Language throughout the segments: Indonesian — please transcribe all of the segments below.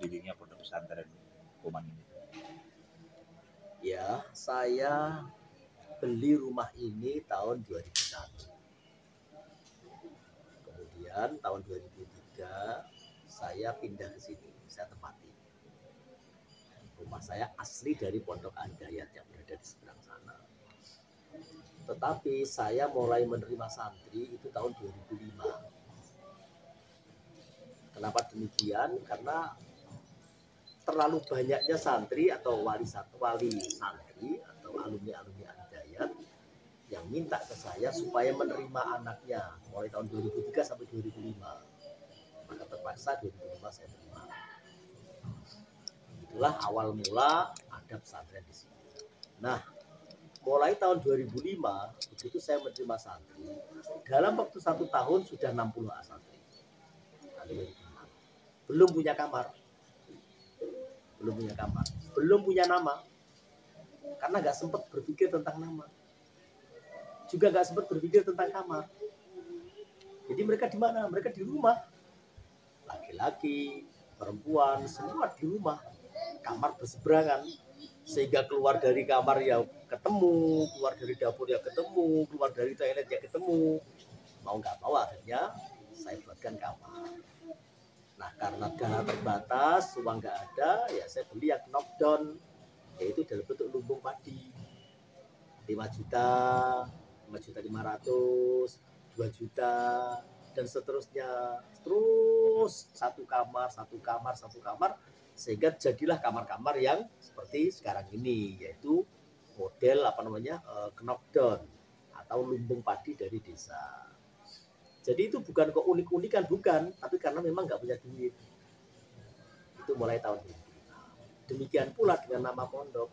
berdirinya pondok pesantren Kauman ini? Ya, saya beli rumah ini tahun 2001. Kemudian tahun 2003 saya pindah ke sini, saya tempati. Rumah saya asli dari Pondok Al-Hidayat yang berada di seberang sana. Tetapi saya mulai menerima santri itu tahun 2005. Kenapa demikian? Karena terlalu banyaknya santri atau wali santri atau alumni Al-Hidayat yang minta ke saya supaya menerima anaknya mulai tahun 2003 sampai 2005. Maka terpaksa 2005 saya terima. Itulah awal mula ada pesantren di sini. Nah, mulai tahun 2005 begitu saya menerima santri, dalam waktu 1 tahun sudah 60 santri. Belum punya kamar, belum punya nama, karena nggak sempat berpikir tentang nama, juga nggak sempat berpikir tentang kamar. Jadi mereka di mana? Mereka di rumah, laki-laki, perempuan, semua di rumah. Kamar berseberangan, sehingga keluar dari kamar ya ketemu, keluar dari dapur ya ketemu, keluar dari toilet ya ketemu. Mau nggak mau akhirnya saya buatkan kamar. Nah, karena dana terbatas, uang nggak ada, ya saya beli yang knockdown, yaitu dalam bentuk lumbung padi. 5 juta, 5.500.000, 2 juta, dan seterusnya. Terus satu kamar, sehingga jadilah kamar-kamar yang seperti sekarang ini, yaitu model knockdown atau lumbung padi dari desa. Jadi itu bukan keunik-unikan, bukan, tapi karena memang nggak punya duit. Itu mulai tahun 2005. Demikian pula dengan nama pondok.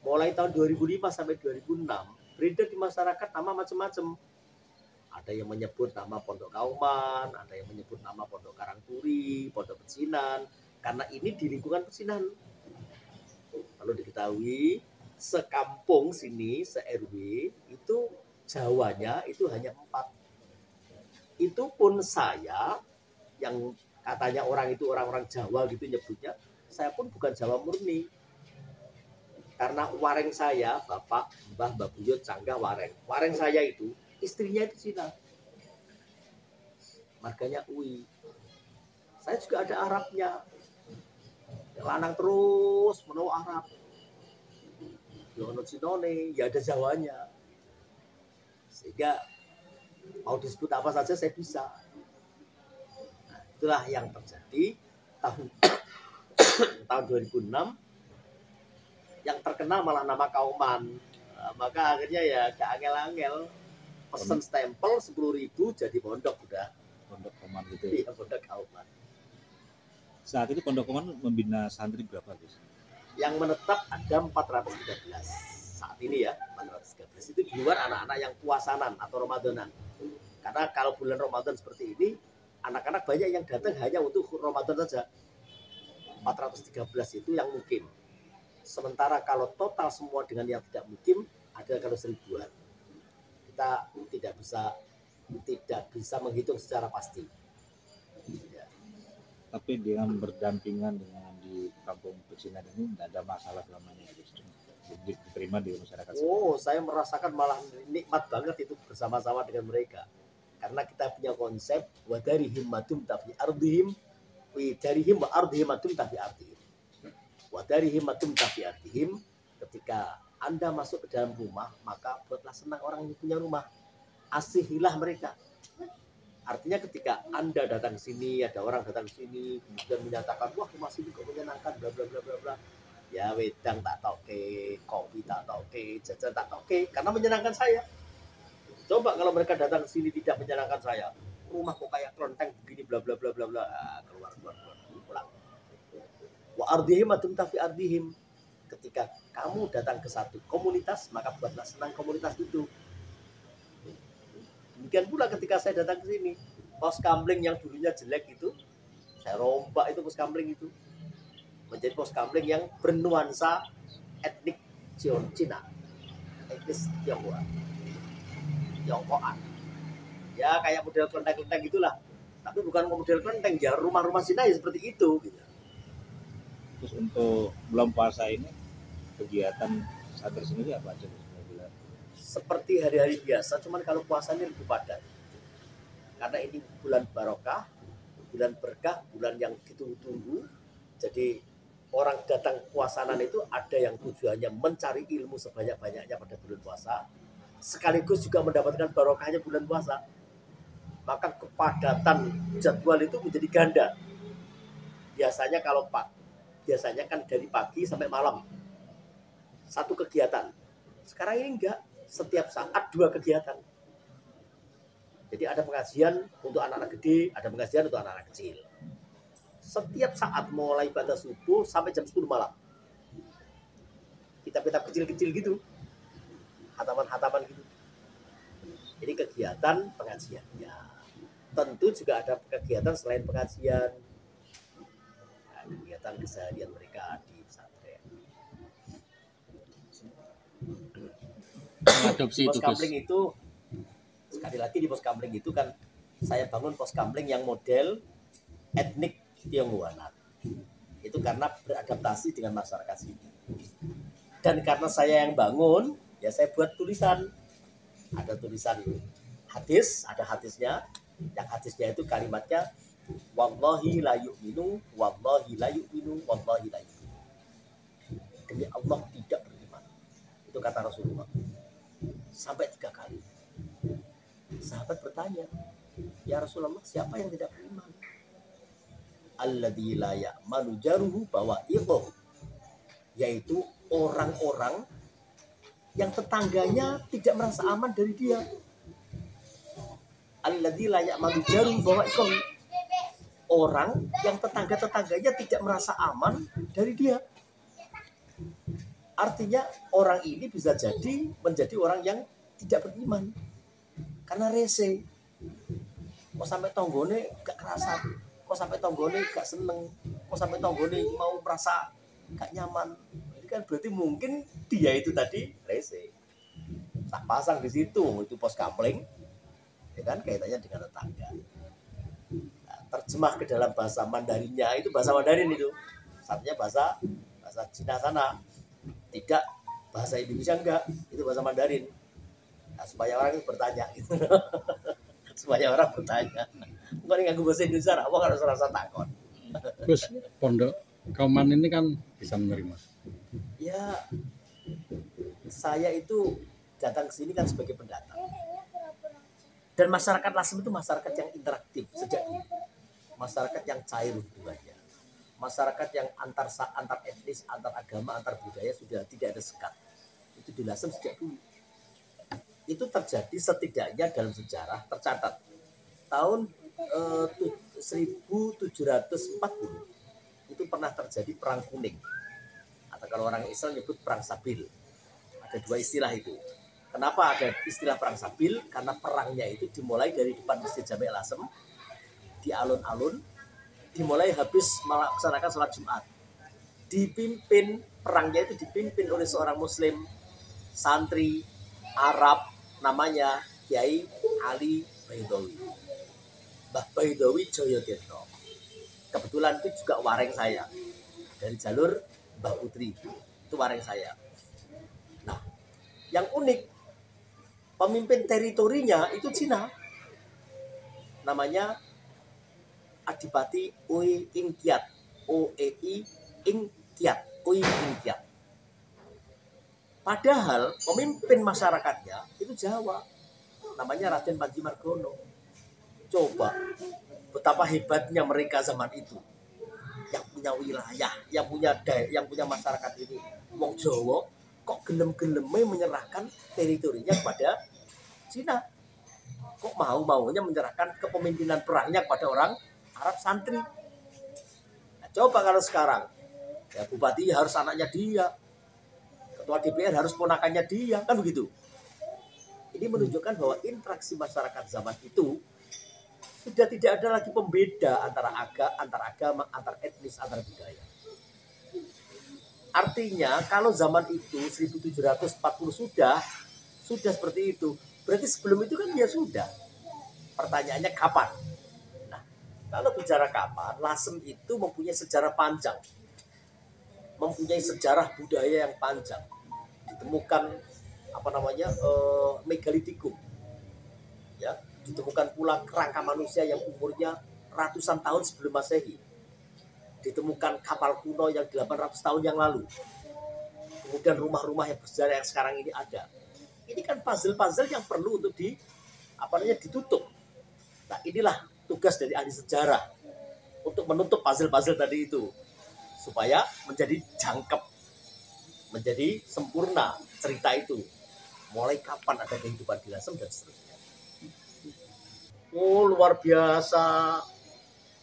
Mulai tahun 2005 sampai 2006, beredar di masyarakat nama macam-macam. Ada yang menyebut nama Pondok Kauman, ada yang menyebut nama Pondok Karangturi, Pondok Pecinan, karena ini di lingkungan Pecinan. Perlu diketahui, sekampung sini, se-RW, itu Jawanya itu hanya 4. Itu pun saya, yang katanya orang itu orang-orang Jawa gitu nyebutnya, saya pun bukan Jawa murni. Karena wareng saya, Bapak, Mbah Buyut, Canggah wareng. Wareng saya itu, istrinya itu Cina. Marganya Ui. Saya juga ada Arabnya. Lanang terus menurut Arab. Yono Cinone, ya ada Jawanya. Sehingga mau disebut apa saja saya bisa. Nah, itulah yang terjadi tahun 2006. Yang terkenal malah nama Kauman. Nah, maka akhirnya ya gak angel-angel, pesen stempel 10.000 jadi pondok udah. Pondok Kauman gitu ya? Iya, Pondok Kauman. Saat ini Pondok Kauman membina santri berapa, Gus? Yang menetap ada 413 saat ini ya, 413 itu di luar anak-anak yang puasanan atau Ramadanan. Karena kalau bulan Ramadan seperti ini, anak-anak banyak yang datang hanya untuk Ramadan saja. 413 itu yang mukim. Sementara kalau total semua dengan yang tidak mukim ada kalau 1000-an. Kita tidak bisa menghitung secara pasti. Ya. Tapi dengan berdampingan dengan di kampung Pecinan ini tidak ada masalah selama ini, diterima di masyarakat. Oh, saya merasakan malah nikmat banget itu bersama-sama dengan mereka. Karena kita punya konsep wadarihim madum tafi ardihim, wadarihim wa ardihim madum tafi ardihim. Wadarihim madum tafi ardihim. Ketika Anda masuk ke dalam rumah, maka buatlah senang orang yang punya rumah. Asihilah mereka. Artinya ketika Anda datang ke sini, ada orang datang ke sini, kemudian menyatakan, wah rumah sini kok menyenangkan, bla bla bla bla bla. Ya wedang tak toke, kopi tak toke, jajan tak toke, karena menyenangkan saya. Coba kalau mereka datang ke sini tidak menyenangkan saya, rumah kok kayak kelenteng begini, bla bla bla bla bla, keluar pulang. Wa ardihim adum tafi ardihim. Ketika kamu datang ke satu komunitas, maka buatlah senang komunitas itu. Demikian pula ketika saya datang ke sini, pos kamling yang dulunya jelek itu, saya rombak itu pos kamling itu menjadi pos kamling yang bernuansa etnik Cina, etnis Tiongkoan. Ya kayak model kelenteng-kelenteng gitulah. Tapi bukan model kelenteng, ya rumah-rumah Cina ya seperti itu. Gitu. Terus untuk bulan puasa ini kegiatan santri sendiri apa aja? Seperti hari-hari biasa, cuman kalau puasanya lebih padat. Karena ini bulan barokah, bulan berkah, bulan yang ditunggu-tunggu. Jadi orang datang puasanan itu ada yang tujuannya mencari ilmu sebanyak-banyaknya pada bulan puasa, sekaligus juga mendapatkan barokahnya bulan puasa. Maka kepadatan jadwal itu menjadi ganda. Biasanya biasanya kan dari pagi sampai malam satu kegiatan. Sekarang ini enggak, setiap saat 2 kegiatan. Jadi ada pengajian untuk anak-anak gede, ada pengajian untuk anak-anak kecil. Setiap saat mulai pada subuh sampai jam 10 malam. Kitab-kitab kecil-kecil gitu. Hataman-hataman gitu. Ini kegiatan pengajiannya. Tentu juga ada kegiatan selain pengajian. Nah, kegiatan keseharian mereka di pesantren. Adopsi Pos itu, Gus. kamling itu sekali lagi di pos kamling itu kan saya bangun pos kamling yang model etnik Tionghoa. Itu karena beradaptasi dengan masyarakat sini. Dan karena saya yang bangun, ya saya buat tulisan. Ada tulisan hadis, ada hadisnya. Yang hadisnya itu kalimatnya wallahi la yu'minu, wallahi la yu'minu, wallahi la yu'minu. Demi Allah tidak beriman. Itu kata Rasulullah. Sampai 3 kali. Sahabat bertanya, ya Rasulullah, siapa yang tidak beriman? Alladzi la ya'manu jaruhu bawa'iqahu, yaitu orang-orang yang tetangganya tidak merasa aman dari dia. Alladzi la ya'manu jaruhu bawa'iqahu, orang yang tetangga-tetangganya tidak merasa aman dari dia. Artinya orang ini bisa jadi menjadi orang yang tidak beriman karena rese. Kok sampai tonggone gak kerasa, kok sampai tonggone gak seneng, kok sampai tonggone mau merasa gak nyaman. Ini kan berarti mungkin dia itu tadi rese. Tak pasang di situ itu pos kamling, ya kan, kaitannya dengan tetangga. Nah, terjemah ke dalam bahasa Mandarinnya itu bahasa Mandarin itu, artinya bahasa Cina sana, tidak bahasa Indonesia enggak, itu bahasa Mandarin. Nah, supaya orang itu bertanya gitu. Supaya orang bertanya. Bukan nganggo bahasa Indonesia, wong harus rasa takut. Gus, pondok Kauman ini kan bisa menerima. Ya, saya itu datang ke sini kan sebagai pendatang. Dan masyarakat Lasem itu masyarakat yang interaktif sejak dulu. Masyarakat yang cair hubungannya. Masyarakat yang antar etnis, antar agama, antar budaya sudah tidak ada sekat. Itu di Lasem sejak dulu. Itu terjadi setidaknya dalam sejarah tercatat tahun 1740 itu pernah terjadi perang kuning, atau kalau orang Islam nyebut perang Sabil. Ada 2 istilah itu. Kenapa ada istilah perang Sabil? Karena perangnya itu dimulai dari depan Masjid Jami' Lasem di alun-alun, dimulai habis melaksanakan sholat Jumat. Perangnya itu dipimpin oleh seorang Muslim santri Arab, namanya Kiai Ali Baidawi, Mbah Baidawi Joyotirto. Kebetulan itu juga wareng saya dari jalur Mbah Putri, itu wareng saya. Nah, yang unik, pemimpin teritorinya itu Cina, namanya Adipati Ui Ingkiat, OEI Ingkiat, Ui Ingkiat. Padahal pemimpin masyarakatnya itu Jawa, namanya Raden Panji Margono. Coba betapa hebatnya mereka zaman itu, yang punya wilayah, yang punya masyarakat ini. Wong Jawa kok gelem-geleme menyerahkan teritorinya kepada Cina. Kok maunya menyerahkan kepemimpinan perangnya kepada orang Arab santri. Nah, coba kalau sekarang, ya bupati harus anaknya dia, ketua DPR harus ponakannya dia, kan begitu. Ini menunjukkan bahwa interaksi masyarakat zaman itu sudah tidak ada lagi pembeda antara agama, antar etnis, antar budaya. Artinya kalau zaman itu 1740 sudah seperti itu, berarti sebelum itu kan dia sudah. Pertanyaannya kapan? Nah, kalau bicara kapan, Lasem itu mempunyai sejarah panjang. mempunyai sejarah budaya yang panjang. Ditemukan megalitikum, ya, ditemukan pula kerangka manusia yang umurnya ratusan tahun sebelum Masehi. Ditemukan kapal kuno yang 800 tahun yang lalu. Kemudian rumah-rumah yang bersejarah yang sekarang ini ada. Ini kan puzzle-puzzle yang perlu untuk ditutup. Nah, inilah tugas dari ahli sejarah untuk menutup puzzle-puzzle tadi itu supaya menjadi jangkep, menjadi sempurna cerita itu. Mulai kapan ada kehidupan di Lasem dan seterusnya. Oh, luar biasa.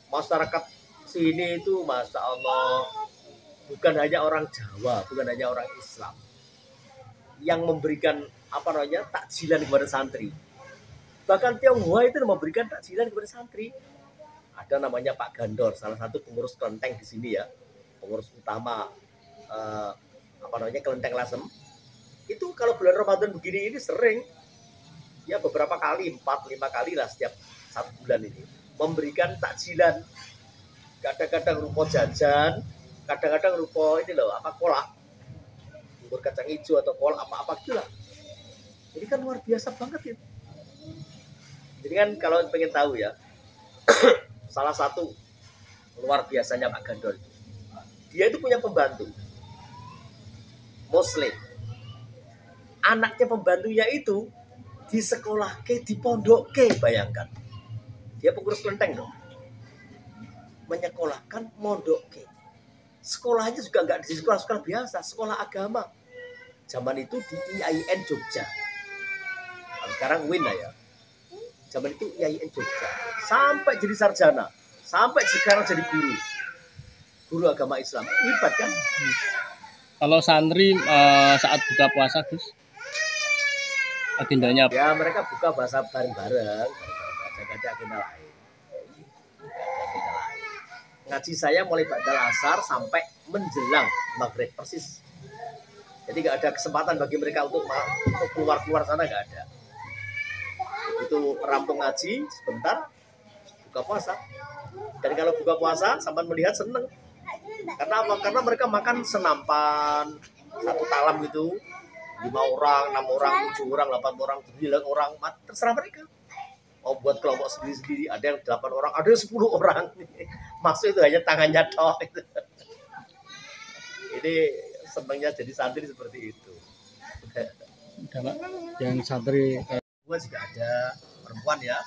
Masyarakat sini itu Masya Allah, bukan hanya orang Jawa, bukan hanya orang Islam yang memberikan takjilan kepada santri. Bahkan Tionghoa itu memberikan takjilan kepada santri. Ada namanya Pak Gandor, salah satu pengurus kelenteng di sini ya, pengurus utama kelenteng Lasem. Itu kalau bulan Ramadan begini ini sering, ya beberapa kali, 4-5 kali lah setiap 1 bulan ini, memberikan takjilan. Kadang-kadang rupa jajan, kadang-kadang rupa kolak, bubur kacang hijau atau kolak apa-apa gitu lah. Ini kan luar biasa banget ya. Jadi kan kalau pengen tahu ya, salah satu luar biasanya Pak Gandor, dia itu punya pembantu Muslim. Anaknya pembantunya itu di sekolah di pondok bayangkan. Dia pengurus kelenteng dong. Menyekolahkan mondok sekolahnya juga enggak di sekolah-sekolah biasa, sekolah agama. Zaman itu di IAIN Jogja. Nah, sekarang UIN lah ya. Zaman itu IAIN Jogja. Sampai jadi sarjana, sampai sekarang jadi guru agama Islam. Hebat kan? Kalau santri saat buka puasa, Gus, agendanya apa? Ya mereka buka puasa bareng-bareng, gak ada agenda lain. Ngaji saya mulai ba'dal asar sampai menjelang maghrib persis. Jadi nggak ada kesempatan bagi mereka untuk keluar sana, nggak ada. Itu rampung ngaji sebentar, buka puasa. Dan kalau buka puasa sampai melihat seneng. Karena apa? Karena mereka makan senampan, 1 talam gitu, 5 orang, 6 orang, 7 orang, 8 orang, 9 orang, terserah mereka. Mau buat kelompok sendiri-sendiri, ada yang 8 orang, ada yang 10 orang. Maksud itu hanya tangannya tok. Ini senangnya jadi santri seperti itu. Yang santri Gua juga ada perempuan ya,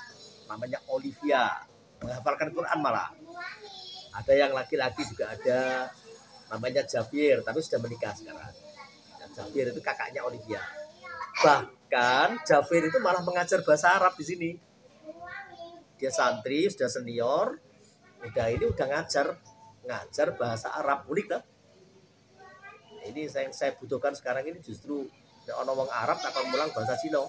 namanya Olivia, menghafalkan Quran malah. Ada yang laki-laki juga ada, namanya Javier, tapi sudah menikah sekarang. Dan Javier itu kakaknya Olivia. Bahkan Javier itu malah mengajar bahasa Arab di sini. Dia santri, sudah senior, udah ngajar bahasa Arab. Unik lah. Ini saya butuhkan sekarang ini justru orang ngomong Arab akan mulang bahasa Cina.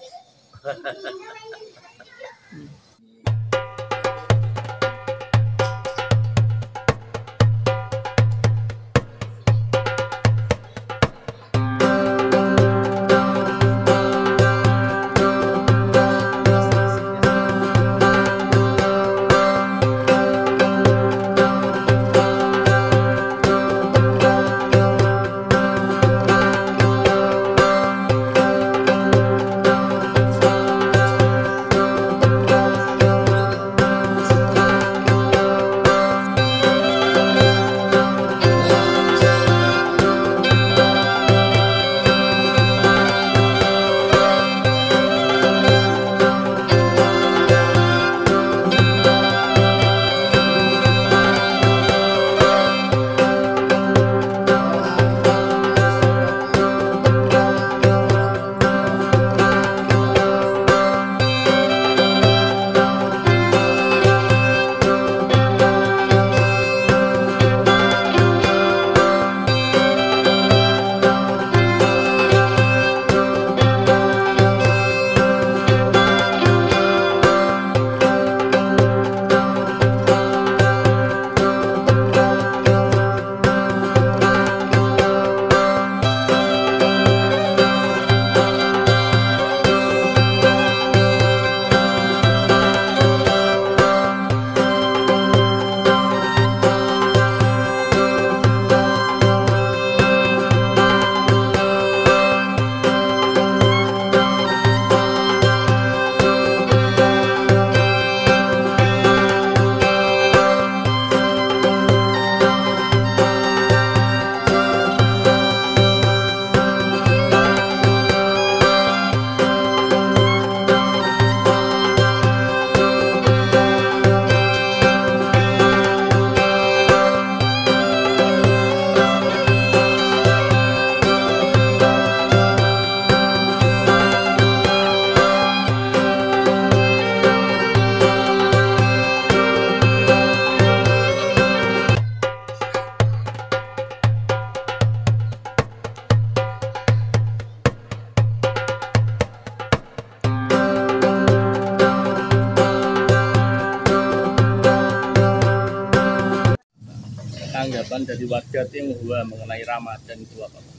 tanggapan dari warga Tionghoa mengenai Ramadan itu apa Pak?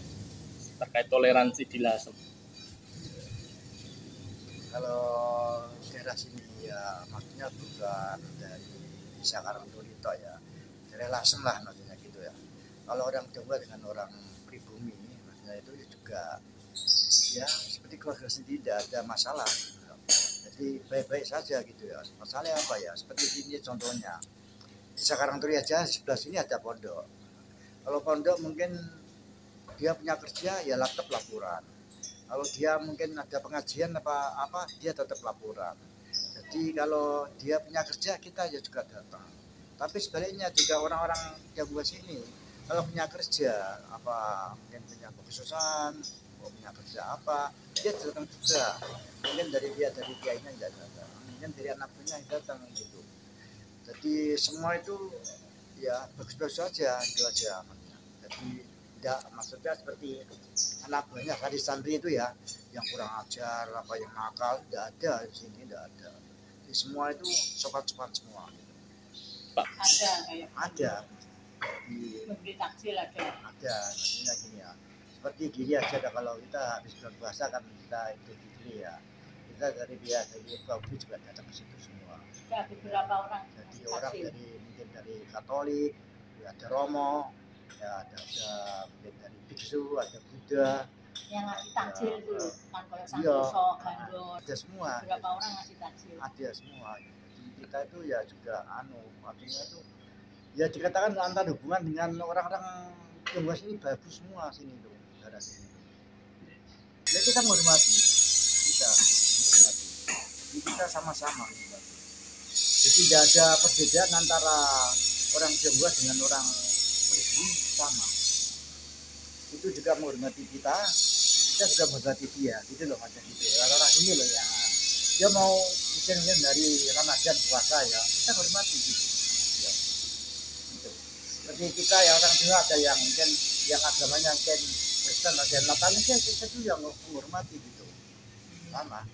Terkait toleransi di Lasem. Kalau daerah sini ya maksudnya bukan dari Karangturi toh ya, dari Lasem lah maksudnya gitu ya. Kalau orang Tionghoa dengan orang pribumi maksudnya itu juga ya seperti keluarga sendiri, tidak ada masalah. Jadi baik-baik saja gitu ya. Masalahnya apa ya? Seperti ini contohnya. Di Karangturi aja di sebelah sini ada pondok. Kalau pondok mungkin dia punya kerja ya tetap laporan. Kalau dia mungkin ada pengajian apa dia tetap laporan. Jadi kalau dia punya kerja kita ya juga datang. Tapi sebaliknya juga orang-orang Tionghoa sini kalau punya kerja apa mungkin punya kekhususan, punya kerja apa dia datang juga. Mungkin dari kiainya tidak datang, mungkin dari anak buahnya yang datang gitu. Jadi semua itu ya bagus-bagus saja itu aja. Jadi tidak maksudnya seperti anak buahnya dari santri itu ya yang kurang ajar apa yang nakal tidak ada di sini, tidak ada. Jadi semua itu sopan-sopan semua. Pak. Ada Di memberi takjil ada. maksudnya gini ya. Seperti gini aja kalau kita habis bulan puasa kan kita Idul Fitri ya. Kita dari Baudu juga datang ke situ semua. Ada beberapa orang. Jadi orang dari mungkin dari Katolik, ya ada Romo, ya ada mungkin dari Biksu, ada Buddha. Yang ngasih takjil itu kan kalau Iya. Santoso, Gandon. Ada semua. Beberapa orang ngasih takjil. Ada semua. Jadi kita itu ya juga artinya itu ya dikatakan antar hubungan dengan orang-orang Tionghoa sini bagus semua sini tuh, daerah sini. Ya kita menghormati, jadi kita sama-sama. Jadi tidak ada perbedaan antara orang Tionghoa dengan orang pribumi, sama. Itu juga menghormati kita juga menghormati dia, gitu loh macam gitu. Orang-orang ini loh ya, dia mau mungkin dari Ramadan puasa ya, kita hormati gitu. Ya. Gitu. Seperti kita ya orang Jawa ada yang mungkin yang agamanya mungkin Kristen, ada yang Natal, kita itu yang menghormati gitu, sama.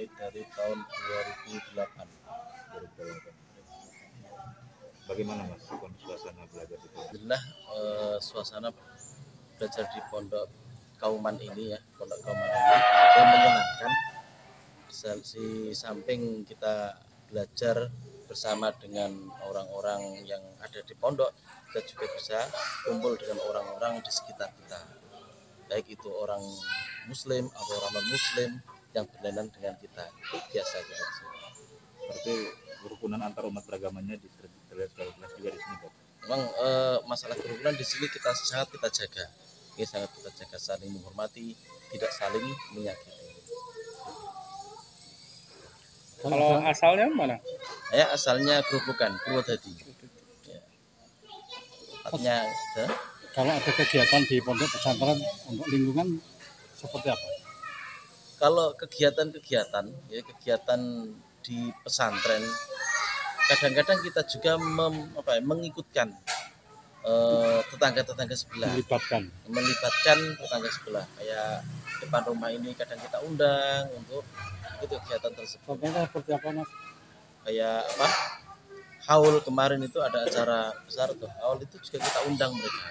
mulai dari tahun 2008. Bagaimana Mas suasana belajar di pondok? Alhamdulillah suasana belajar di pondok Kauman ini ya, pondok Kauman ini yang menyenangkan. Di samping kita belajar bersama dengan orang-orang yang ada di pondok, kita juga bisa kumpul dengan orang-orang di sekitar kita, baik itu orang Muslim atau orang non Muslim yang berlainan dengan kita. Itu biasa kita. Berarti kerukunan antar umat beragamanya terlihat jelas juga di sini, Pak. Memang masalah kerukunan di sini sangat kita jaga. Ini sangat kita jaga, saling menghormati, tidak saling menyakiti. Kalau asalnya mana? Saya asalnya Gerobokan, Purwodadi. Ya. Artinya, Kalau ada kegiatan di pondok pesantren untuk lingkungan seperti apa? kalau kegiatan di pesantren, kadang-kadang kita juga mengikutkan tetangga-tetangga sebelah, melibatkan tetangga sebelah. Kayak depan rumah ini kadang kita undang untuk ikut kegiatan tersebut. Contohnya seperti apa, Mas? Kayak apa? Haul kemarin itu ada acara besar tuh. Haul itu juga kita undang mereka.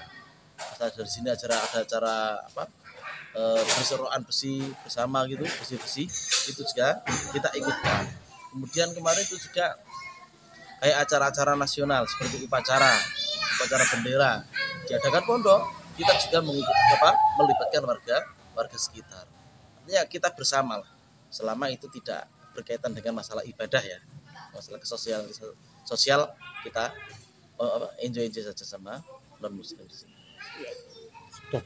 Asal dari sini ada acara apa? Berseroan besi bersama gitu, besi-besi itu juga kita ikutkan. Kemudian kemarin itu juga kayak acara-acara nasional seperti upacara bendera diadakan pondok, kita juga melibatkan warga sekitar. Artinya kita bersama lah, selama itu tidak berkaitan dengan masalah ibadah ya, masalah sosial kita enjoy saja sama non muslim di sini. Sudah